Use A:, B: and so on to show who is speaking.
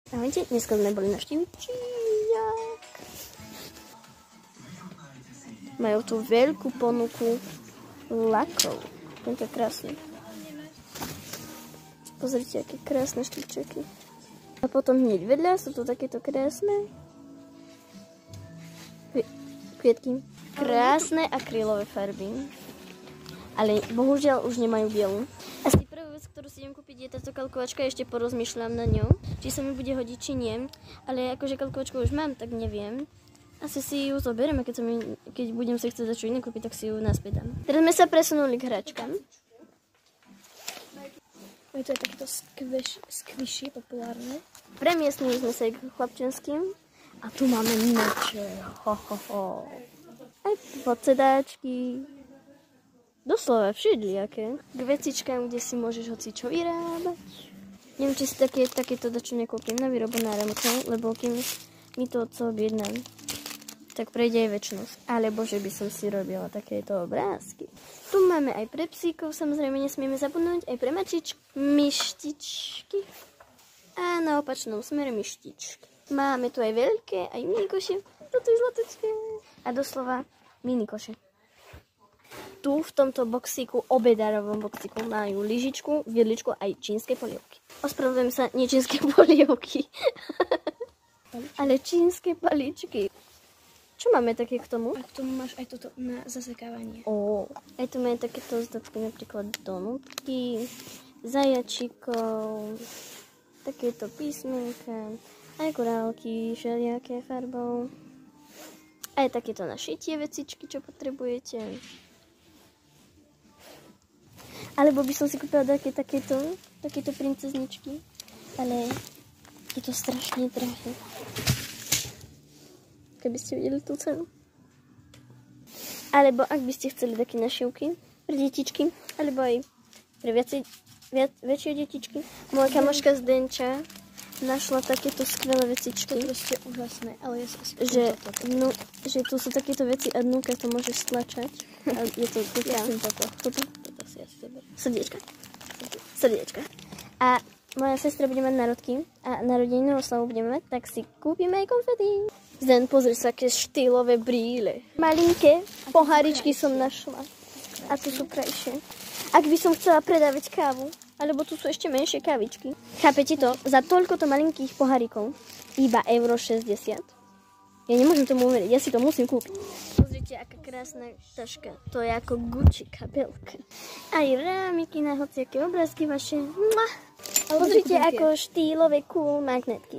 A: Ahojte, dneska sme boli navštíviť Číňak. Majú tu veľkú ponuku lakov. Tento je krásny. Pozrite, aké krásne štýčeky. A potom hneď vedľa sú tu takéto krásne kvietky. Krásne akrylové farby. Ale bohužiaľ už nemajú bielu. Asi prvú vec, ktorú si idem kúpiť, je táto kalkovačka. Ešte porozmýšľam na ňu, či sa mi bude hodiť, či nie. Ale akože kalkovačku už mám, tak neviem. Asi si ju zoberieme, keď budem si chcieť začať iné kúpiť, tak si ju naspäť dám. Teraz sme sa presunuli k hračkám.
B: To je takéto skvishy populárne.
A: Premiestnili sme sa k chlapčenským. A tu máme meče. Aj podsedáčky. Doslova všelijaké. K vecičkám, kde si môžeš hocičo vyrábať. Neviem, či si takéto dačo nekúpim na výrobu na remke, lebo kým mi to co objednám, tak prejde aj väčšnosť. Alebo že by som si robila takéto obrázky. Tu máme aj pre psíkov, samozrejme nesmieme zabudnúť, aj pre myštičky. A na opačnom smere myštičky. Máme tu aj veľké, aj mini koše. Toto je zlatočké. A doslova mini koše. Tu v tomto boxíku, obedarovom boxíku, majú lyžičku, vidličku aj čínske polievky. Ospravedlňujem sa, nie čínske polievky. Ale čínske paličky. Čo máme také k tomu?
B: A k tomu máš aj toto na zasekávanie.
A: Aj tu máme takéto zdatky, napríklad donutky, zajačikov, takéto písmenka, aj korálky, všelijaké farbou. Aj takéto na šitie vecičky, čo potrebujete. Alebo by som si kúpila takéto princezničky, ale je to strašne drahé. Keby ste videli tú cenu. Alebo ak by ste chceli také našivky pre detičky, alebo aj pre väčšie detičky. Moja kamoška z Denča našla takéto skvelé vecičky.
B: To je proste úžasné, ale ja
A: že tu sú takéto veci a dnúka to môžeš stlačať. A je to
B: ja chcem toto.
A: Toto
B: si asi zoberiem.
A: Srdiečka. A moja sestra bude mať narodky a narodeninnú oslavu budeme mať, tak si kúpime aj konfety. Zden, pozri sa, aké štýlové brýle. Malinké poháričky som našla. A tu sú krajšie. Ak by som chcela predávať kávu, alebo tu sú ešte menšie kávičky. Chápete to? Za toľkoto malinkých pohárikov iba €60. Ja nemôžem tomu uveriť, ja si to musím kúpiť. Pozrite, aká krásna taška. To je ako Gucci kabelka. Aj rámiky na hociaké obrázky vaše. Pozrite, ako štýlové cool magnetky.